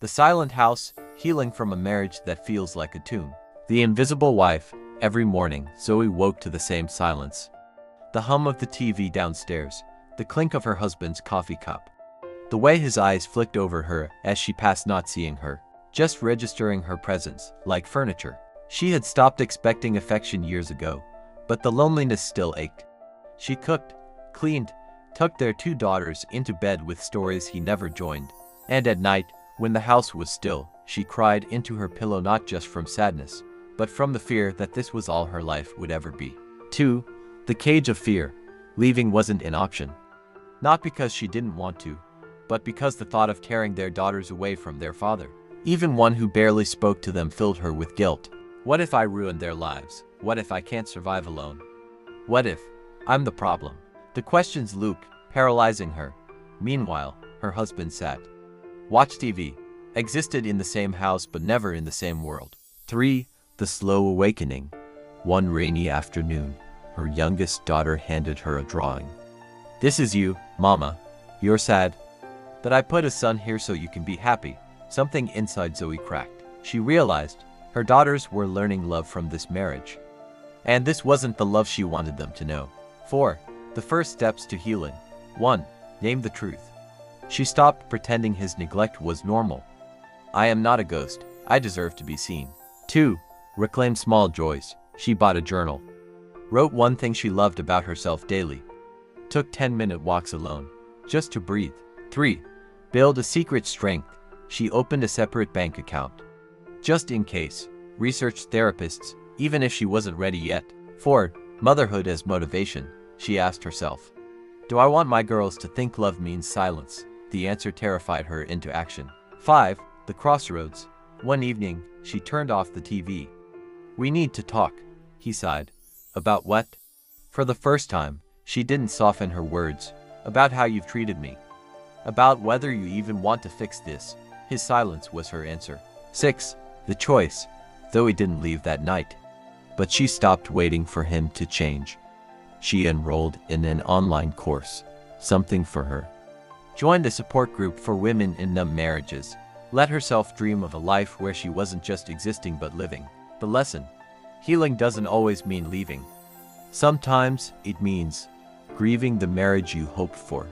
The silent house, healing from a marriage that feels like a tomb. The invisible wife. Every morning, Zoe woke to the same silence. The hum of the TV downstairs, the clink of her husband's coffee cup. The way his eyes flicked over her as she passed, not seeing her, just registering her presence, like furniture. She had stopped expecting affection years ago, but the loneliness still ached. She cooked, cleaned, tucked their 2 daughters into bed with stories he never joined. And at night, when the house was still, she cried into her pillow, not just from sadness, but from the fear that this was all her life would ever be. 2. The cage of fear. Leaving wasn't an option. Not because she didn't want to, but because the thought of tearing their daughters away from their father, even one who barely spoke to them, filled her with guilt. What if I ruined their lives? What if I can't survive alone? What if I'm the problem? The questions looped, paralyzing her. Meanwhile, her husband sat, watched TV, existed in the same house but never in the same world. 3. The slow awakening. One rainy afternoon, her youngest daughter handed her a drawing. "This is you, Mama. You're sad. But I put a sun here so you can be happy." Something inside Zoe cracked. She realized her daughters were learning love from this marriage. And this wasn't the love she wanted them to know. 4. The first steps to healing. 1. Name the truth. She stopped pretending his neglect was normal. "I am not a ghost. I deserve to be seen." 2. Reclaim small joys. She bought a journal. Wrote one thing she loved about herself daily. Took 10-minute walks alone, just to breathe. 3. Build a secret strength. She opened a separate bank account, just in case. Researched therapists, even if she wasn't ready yet. 4. Motherhood as motivation. She asked herself, "Do I want my girls to think love means silence?" The answer terrified her into action. 5. The crossroads. One evening, she turned off the TV. "We need to talk," he sighed. "About what?" For the first time, she didn't soften her words. "About how you've treated me. About whether you even want to fix this." His silence was her answer. 6. The choice. Zoe didn't leave that night, but she stopped waiting for him to change. She enrolled in an online course, Something for Her. Joined a support group for women in numb marriages. Let herself dream of a life where she wasn't just existing but living. The lesson: healing doesn't always mean leaving. Sometimes it means grieving the marriage you hoped for.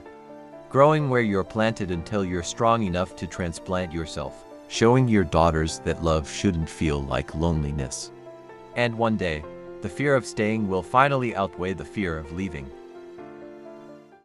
Growing where you're planted until you're strong enough to transplant yourself. Showing your daughters that love shouldn't feel like loneliness. And one day, the fear of staying will finally outweigh the fear of leaving.